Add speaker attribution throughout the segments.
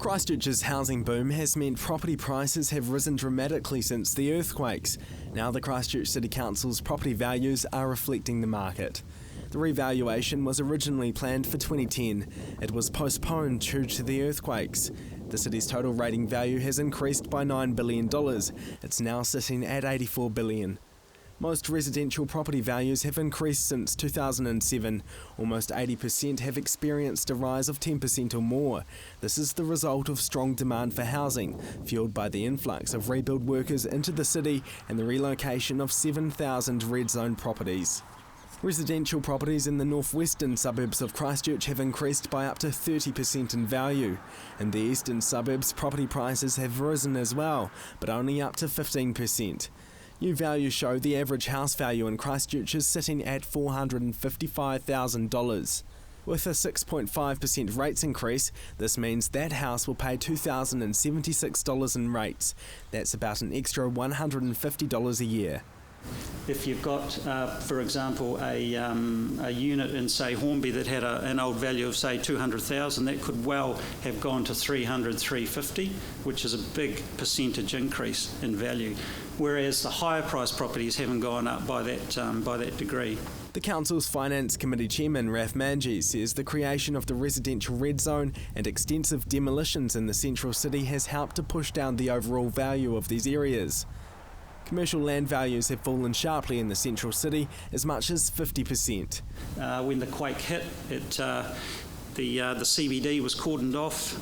Speaker 1: Christchurch's housing boom has meant property prices have risen dramatically since the earthquakes. Now the Christchurch City Council's property values are reflecting the market. The revaluation was originally planned for 2010. It was postponed due to the earthquakes. The city's total rating value has increased by $9 billion. It's now sitting at $84 billion. Most residential property values have increased since 2007. Almost 80% have experienced a rise of 10% or more. This is the result of strong demand for housing, fueled by the influx of rebuild workers into the city and the relocation of 7,000 red zone properties. Residential properties in the northwestern suburbs of Christchurch have increased by up to 30% in value. In the eastern suburbs, property prices have risen as well, but only up to 15%. New values show the average house value in Christchurch is sitting at $455,000. With a 6.5% rates increase, this means that house will pay $2,076 in rates. That's about an extra $150 a year.
Speaker 2: If you've got, for example, a unit in, say, Hornby that had an old value of, say, $200,000, that could well have gone to $300,000, $350,000, which is a big percentage increase in value, whereas the higher priced properties haven't gone up by that degree.
Speaker 1: The Council's Finance Committee Chairman, Raf Manji, says the creation of the residential red zone and extensive demolitions in the central city has helped to push down the overall value of these areas. Commercial land values have fallen sharply in the central city, as much as 50%.
Speaker 2: When the quake hit, the CBD was cordoned off,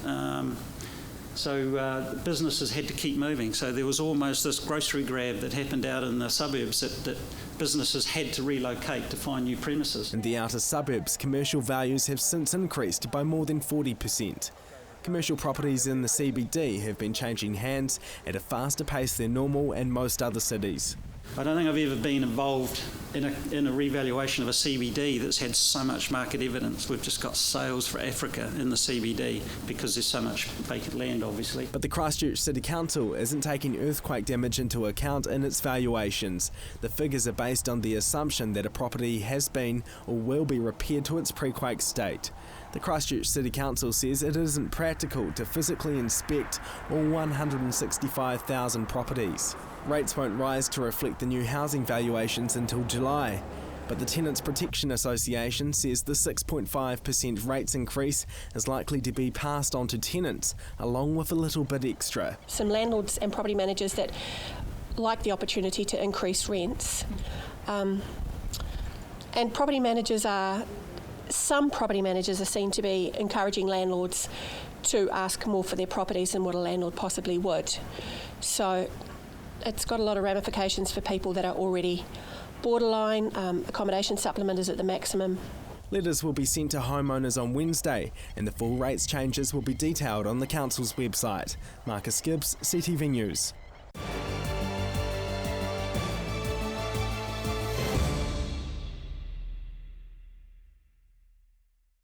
Speaker 2: so businesses had to keep moving. So there was almost this grocery grab that happened out in the suburbs that businesses had to relocate to find new premises.
Speaker 1: In the outer suburbs, commercial values have since increased by more than 40%. Commercial properties in the CBD have been changing hands at a faster pace than normal in most other cities.
Speaker 2: I don't think I've ever been involved in a revaluation of a CBD that's had so much market evidence. We've just got sales for Africa in the CBD because there's so much vacant land, obviously.
Speaker 1: But the Christchurch City Council isn't taking earthquake damage into account in its valuations. The figures are based on the assumption that a property has been or will be repaired to its pre-quake state. The Christchurch City Council says it isn't practical to physically inspect all 165,000 properties. Rates won't rise to reflect the new housing valuations until July, but the Tenants Protection Association says the 6.5% rates increase is likely to be passed on to tenants, along with a little bit extra.
Speaker 3: Some landlords and property managers that like the opportunity to increase rents, and some property managers are seen to be encouraging landlords to ask more for their properties than what a landlord possibly would. So it's got a lot of ramifications for people that are already borderline. Accommodation supplement is at the maximum.
Speaker 1: Letters will be sent to homeowners on Wednesday, and the full rates changes will be detailed on the council's website. Marcus Gibbs, CTV News.